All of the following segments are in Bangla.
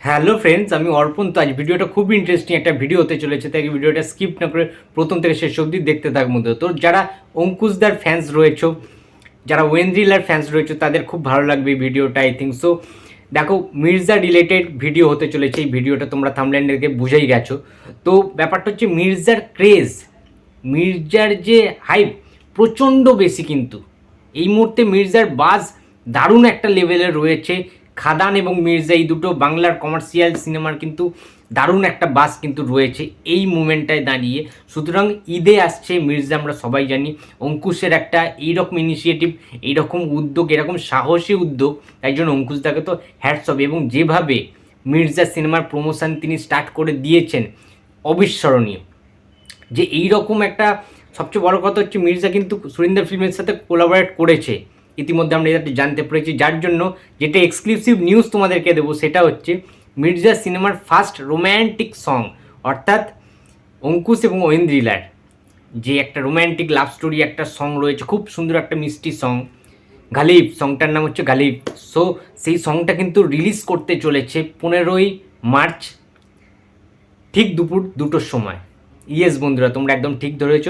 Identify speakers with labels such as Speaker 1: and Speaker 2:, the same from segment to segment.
Speaker 1: হ্যালো ফ্রেন্ডস, আমি অর্পণ। তো আজ ভিডিওটা খুব ইন্টারেস্টিং একটা ভিডিও হতে চলেছে, তাই ভিডিওটা স্কিপ না করে প্রথম থেকে শেষ অবধি দেখতে থাকবো। তো যারা অঙ্কুশদার ফ্যান্স রয়েছে, যারা ওয়েন্দ্রিলার ফ্যান্স রয়েছে, তাদের খুব ভালো লাগবে এই ভিডিওটা আই থিঙ্ক সো। দেখো, মির্জা রিলেটেড ভিডিও হতে চলেছে এই ভিডিওটা, তোমরা থাম্বনেল দেখে বুঝেই গেছো। তো ব্যাপারটা হচ্ছে মির্জার ক্রেজ, মির্জার যে হাইপ প্রচণ্ড বেশি, কিন্তু এই মুহূর্তে মির্জার বাজ দারুণ একটা লেভেলে রয়েছে। খাদান এবং মির্জা এই দুটো বাংলার কমার্শিয়াল সিনেমার কিন্তু দারুণ একটা বাস কিন্তু রয়েছে এই মুমেন্টটায় দাঁড়িয়ে। সুতরাং ঈদে আসছে মির্জা, আমরা সবাই জানি। অঙ্কুশের একটা এইরকম ইনিশিয়েটিভ, এইরকম উদ্যোগ, এরকম সাহসী উদ্যোগ, তাই জন্য অঙ্কুশদাকে তো হ্যাটস অফ। এবং যেভাবে মির্জা সিনেমার প্রমোশন তিনি স্টার্ট করে দিয়েছেন, অবিস্মরণীয়। যে এইরকম একটা, সবচেয়ে বড় কথা হচ্ছে মির্জা কিন্তু সুরিন্দর ফিল্মের সাথে কোলাবোরেট করেছে ইতিমধ্যে, আমরা এটা জানতে পেরেছি। যার জন্য যেটা এক্সক্লুসিভ নিউজ তোমাদেরকে দেবো সেটা হচ্ছে মির্জা সিনেমার ফার্স্ট রোম্যান্টিক সং, অর্থাৎ অঙ্কুশ এবং ঐন্দ্রিলার যে একটা রোম্যান্টিক লাভ স্টোরি একটা সং রয়েছে, খুব সুন্দর একটা মিষ্টি সং, গালিব, সংটার নাম হচ্ছে গালিব। সো সেই সংটা কিন্তু রিলিজ করতে চলেছে 15ই মার্চ, ঠিক দুপুর 2টোর সময়। ইয়েস বন্ধুরা, তোমরা একদম ঠিক ধরেছ।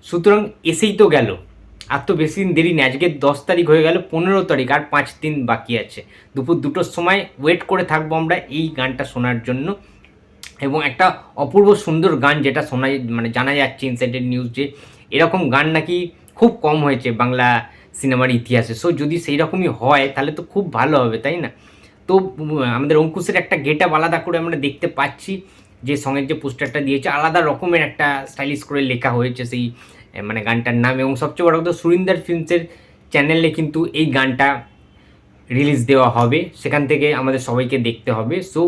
Speaker 1: সুতরাং এসেই তো গেল, আর তো বেশি দিন দেরি নেই। আজকে 10 তারিখ হয়ে গেল, 15 তারিখ, আর 5 দিন বাকি আছে। দুপুর 2টোর সময় ওয়েট করে থাকবো আমরা এই গানটা শোনার জন্য। এবং একটা অপূর্ব সুন্দর গান, যেটা শোনা মানে জানা যাচ্ছে ইনসাইডেড নিউজ যে এরকম গান নাকি খুব কম হয়েছে বাংলা সিনেমার ইতিহাসে। সো যদি সেই রকমই হয় তাহলে তো খুব ভালো হবে, তাই না? তো আমাদের অঙ্কুশের একটা গেট আপ আলাদা করে আমরা দেখতে পাচ্ছি, যে সঙ্গের যে পোস্টারটা দিয়েছে আলাদা রকমের একটা স্টাইলিশ করে লেখা হয়েছে সেই মানে গানটার নাম। এবং সবচেয়ে বড় কথা, সুরিন্দর ফিল্মসের চ্যানেলে কিন্তু এই গানটা রিলিজ দেওয়া হবে, সেখান থেকে আমাদের সবাইকে দেখতে হবে। সো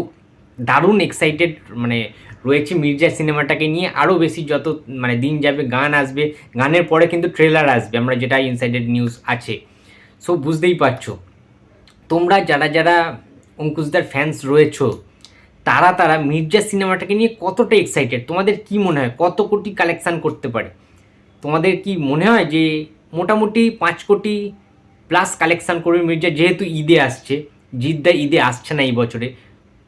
Speaker 1: দারুণ এক্সাইটেড মানে রয়েছে মির্জা সিনেমাটাকে নিয়ে। আরও বেশি যত মানে দিন যাবে, গান আসবে, গানের পরে কিন্তু ট্রেলার আসবে, আমরা যেটা ইনসাইডেড নিউজ আছে। সো বুঝতেই পারছো, তোমরা যারা যারা অঙ্কুশদার ফ্যান্স রয়েছো, তারা মির্জা সিনেমাটাকে নিয়ে কতটা এক্সাইটেড? তোমাদের কি মনে হয় কত কোটি কালেকশান করতে পারে? তোমাদের কি মনে হয় যে মোটামুটি 5 কোটি প্লাস কালেকশান করবে মির্জা, যেহেতু ঈদে আসছে? জিদ্দা ঈদে আসছে না এই বছরে।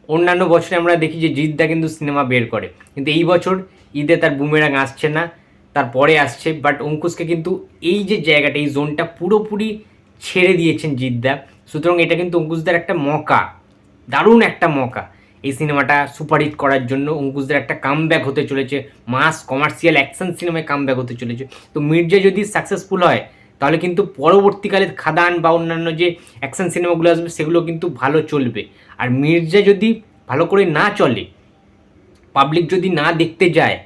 Speaker 1: অন্যান্য বছরে আমরা দেখি যে জিদ্দা কিন্তু সিনেমা বের করে, কিন্তু এই বছর ঈদে তার বুমেরাং আসছে না, তারপরে আসছে। বাট অঙ্কুশকে কিন্তু এই যে জায়গাটা, এই জোনটা পুরোপুরি ছেড়ে দিয়েছেন জিদ্দা। সুতরাং এটা কিন্তু অঙ্কুশদার একটা মকা, দারুণ একটা মকা এই সিনেমাটা সুপারহিট করার জন্য। অঙ্কুশদের একটা কামব্যাক হতে চলেছে, মাস কমার্শিয়াল অ্যাকশন সিনেমায় কামব্যাক হতে চলেছে। তো মির্জা যদি সাকসেসফুল হয় তাহলে কিন্তু পরবর্তীকালে খাদান বা অন্যান্য যে অ্যাকশন সিনেমাগুলো আসবে সেগুলো কিন্তু ভালো চলবে। আর মির্জা যদি ভালো করে না চলে, পাবলিক যদি না দেখতে যায়,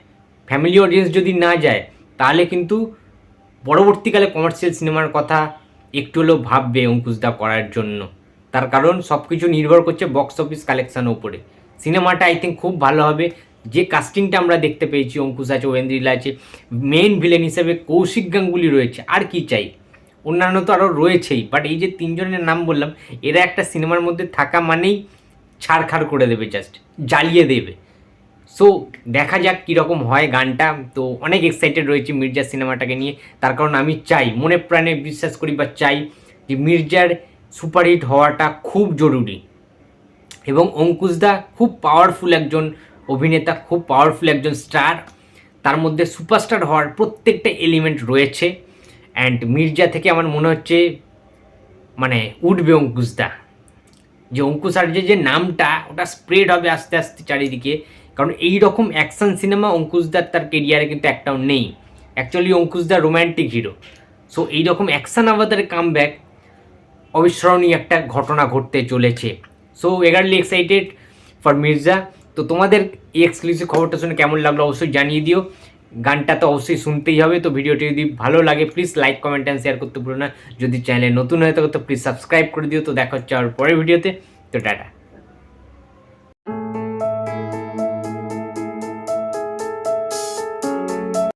Speaker 1: ফ্যামিলি অডিয়েন্স যদি না যায়, তাহলে কিন্তু পরবর্তীকালে কমার্শিয়াল সিনেমার কথা একটু হলেও ভাববে অঙ্কুশদা করার জন্য। তার কারণ সব কিছু নির্ভর করছে বক্স অফিস কালেকশানের উপরে। সিনেমাটা আই থিঙ্ক খুব ভালো হবে। যে কাস্টিংটা আমরা দেখতে পেয়েছি, অঙ্কুশ আছে, ওয়েন্দ্রিলা আছে, মেন ভিলেন হিসেবে কৌশিক গাঙ্গুলি রয়েছে, আর কি চাই? অন্যান্য তো আরও রয়েছেই, বাট এই যে 3 জনের নাম বললাম, এরা একটা সিনেমার মধ্যে থাকা মানেই ছাড়খাড় করে দেবে, জাস্ট জ্বালিয়ে দেবে। সো দেখা যাক কীরকম হয় গানটা। তো অনেক এক্সাইটেড রয়েছে মির্জা সিনেমাটাকে নিয়ে, তার কারণ আমি চাই, মনে প্রাণে বিশ্বাস করি বা চাই যে মির্জার সুপারহিট হওয়াটা খুব জরুরি। এবং অঙ্কুশদা খুব পাওয়ারফুল একজন অভিনেতা, খুব পাওয়ারফুল একজন স্টার, তার মধ্যে সুপারস্টার হওয়ার প্রত্যেকটা এলিমেন্ট রয়েছে। অ্যান্ড মির্জা থেকে আমার মনে হচ্ছে মানে উঠবে অঙ্কুশদা, যে অঙ্কুশ আর যে নামটা ওটা স্প্রেড হবে আস্তে আস্তে চারিদিকে। কারণ এই রকম অ্যাকশন সিনেমা অঙ্কুশদার তার কেরিয়ারে কিন্তু একটাও নেই। অ্যাকচুয়ালি অঙ্কুশদা রোম্যান্টিক হিরো। সো এইরকম অ্যাকশন আভাতারে কামব্যাক, অবিস্মরণীয় একটা ঘটনা ঘটতে চলেছে। So eagerly excited for Mirza. তো তোমাদের এই এক্সক্লুসিভ খবরটা শুনে কেমন লাগলো অবশ্যই জানিয়ে দিও। গানটা তো অবশ্যই শুনতেই হবে। তো ভিডিওটি যদি ভালো লাগে please like, comment and share করতে ভুলো না। যদি চ্যানেলে নতুন হয়ে থাকে তো প্লিজ সাবস্ক্রাইব করে দিও। তো দেখা হচ্ছে আর পরের ভিডিওতে। তো টাটা।